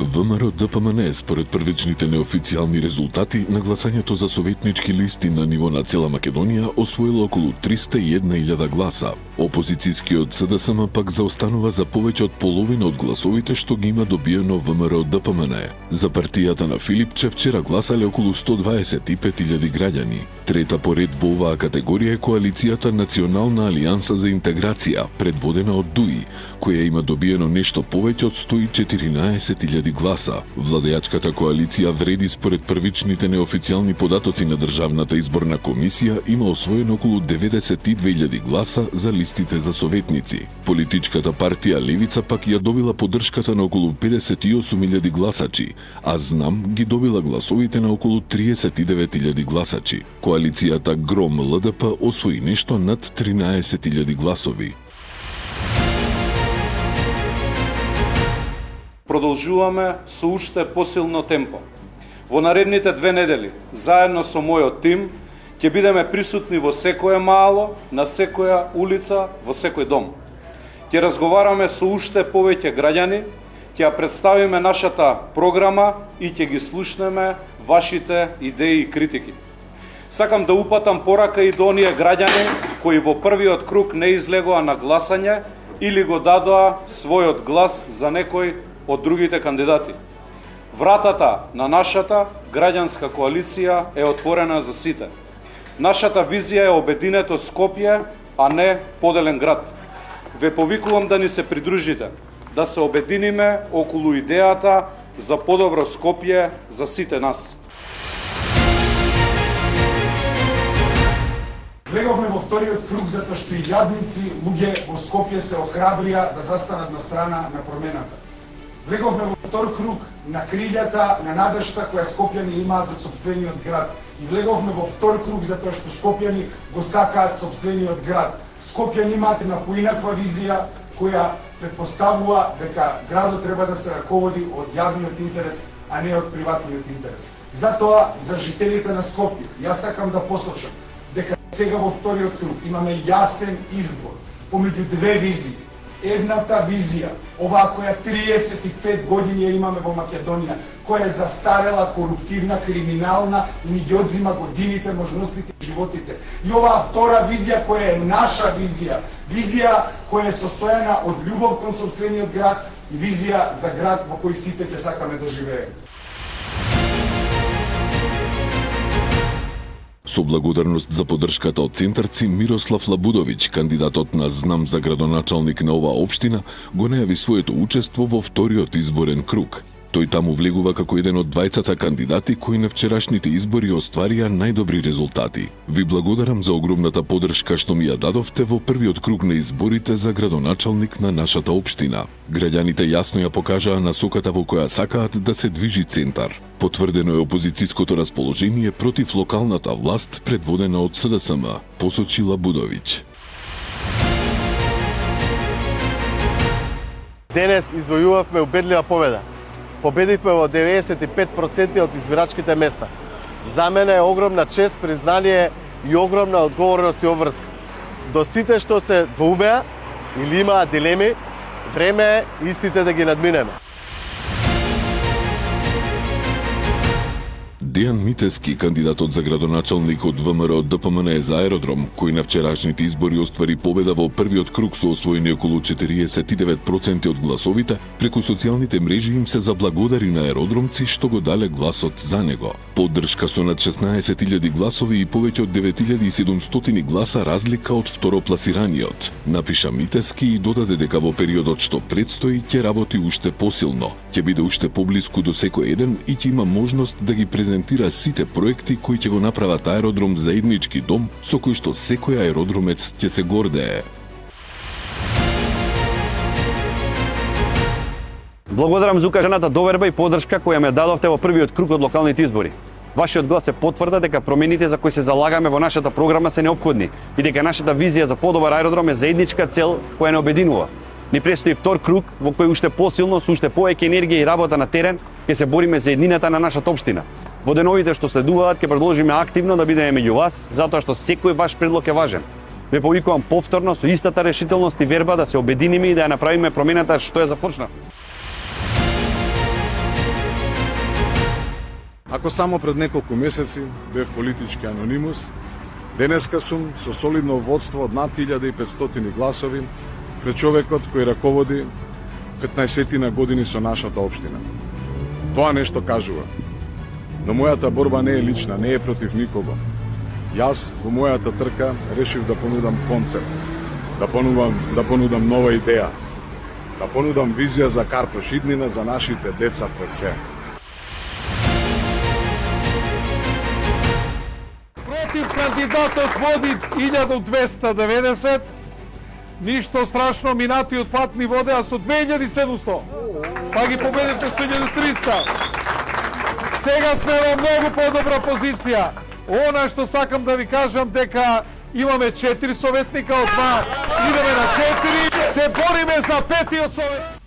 ВМРО ДПМН според првичните неофицијални резултати на гласањето за советнички листи на ниво на цела Македонија освоила околу 301.000 гласа. Опозицијскиот СДСМ пак заостанува за повеќе од половина од гласовите што ги има добиено ВМРО ДПМН. За партијата на Филипче вчера гласале околу 125.000 граѓани. Трета по ред во оваа категорија е коалицијата Национална алијанса за интеграција, предводена од ДУИ, која има добиено нешто повеќе од 114.000 гласа. Владеачката коалиција вреди според првичните неофицијални податоци на Државната изборна комисија има освоено околу 92.000 гласа за листите за советници. Политичката партија Левица пак ја добила поддршката на околу 58.000 гласачи, а Знам ги добила гласовите на околу 39.000 гласачи. Коалицијата Гром ЛДП освои нешто над 13.000 гласови. Продолжуваме со уште посилно темпо. Во наредните 2 недели, заедно со мојот тим, ќе бидеме присутни во секое мало, на секоја улица, во секој дом. Ќе разговараме со уште повеќе граѓани, ќе ја представиме нашата програма и ќе ги слушнеме вашите идеи и критики. Сакам да упатам порака и до оние граѓани кои во првиот круг не излегоа на гласање или го дадоа својот глас за некој од другите кандидати. Вратата на нашата граѓанска коалиција е отворена за сите. Нашата визија е обединето Скопје, а не поделен град. Ве повикувам да ни се придружите, да се обединиме околу идејата за подобро Скопје за сите нас. Влеговме во вториот круг затоа што и јадници луѓе во Скопје се охрабрија да застанат на страна на промената. Влеговме во втор круг на крилјата на надежта која скопјани имаат за сопствениот град. И влеговме во втор круг затоа што скопјани го сакаат сопствениот град. Скопјани имаат една поинаква визија која предпоставува дека градот треба да се раководи од јавниот интерес, а не од приватниот интерес. Затоа, за жителите на Скопје, јас сакам да посочам дека сега во вториот круг имаме јасен избор помеѓу две визии. Едната визија, оваа која 35 години ја имаме во Македонија, која е застарела, коруптивна, криминална и ни ги одзима годините, можностите и животите. И оваа втора визија која е наша визија, визија која е состојана од љубов кон сопствениот град и визија за град во кој сите ќе сакаме да живееме. Со благодарност за поддршката од центарци, Мирослав Лабудовиќ, кандидатот на Знам за градоначалник на оваа општина, го најави своето учество во вториот изборен круг. Тој таму влегува како еден од двајцата кандидати кои на вчерашните избори остварија најдобри резултати. Ви благодарам за огромната поддршка што ми ја дадовте во првиот круг на изборите за градоначалник на нашата општина. Граѓаните јасно ја покажаа насоката во која сакаат да се движи центар. Потврдено е опозицијското расположение против локалната власт предводена од СДСМ, посочи Лабудовиќ. Денес извојувавме убедлива победа. Победивме во 95% од избирачките места. За мене е огромна чест, признание и огромна одговорност и обврска. До сите што се двоумеа или имаат дилеми, време е истите да ги надминеме. Дејан Митески, кандидатот за градоначалник од ВМРО ДПМН за аеродром, кој на вчерашните избори оствари победа во првиот круг со освоени околу 49% од гласовите, преку социјалните мрежи им се заблагодари на аеродромци што го дале гласот за него. Поддршка со над 16.000 гласови и повеќе од 9.700 гласа разлика од второпласираниот. Напиша Митески и додаде дека во периодот што предстои ќе работи уште посилно, ќе биде уште поблиску до секој еден и ќе има можност да ги презентира сите проекти кои ќе го направат аеродром заеднички дом со кој што секој аеродромец ќе се гордее. Благодарам за укажаната доверба и поддршка која ме дадовте во првиот круг од локалните избори. Вашиот глас е потврда дека промените за кои се залагаме во нашата програма се неопходни и дека нашата визија за подобар аеродром е заедничка цел која не обединува. Ни престои втор круг во кој уште посилно, со уште повеќе енергија и работа на терен ќе се бориме за еднината на нашата општина. Во деновите што следуваат ќе продолжиме активно да бидеме меѓу вас, затоа што секој ваш предлог е важен. Ве повикувам повторно со истата решителност и верба да се обединиме и да ја направиме промената што ја започна. Ако само пред неколку месеци бев политички анонимус, денеска сум со солидно водство од над 1500 гласови пред човекот кој раководи 15 години со нашата општина. Тоа нешто кажува. Но мојата борба не е лична, не е против никого. Јас во мојата трка решив да понудам концепт, да понудам нова идеја, да понудам визија за Карпош иднина за нашите деца пред се. Против кандидатот води 1290, ништо страшно, минатиот пат ни водеа со 2700, па ги победивте со 1300. Сега сме во многу подобра позиција. Она што сакам да ви кажам дека имаме 4 советника, од 2 идеме на 4, се бориме за 5-тиот советник.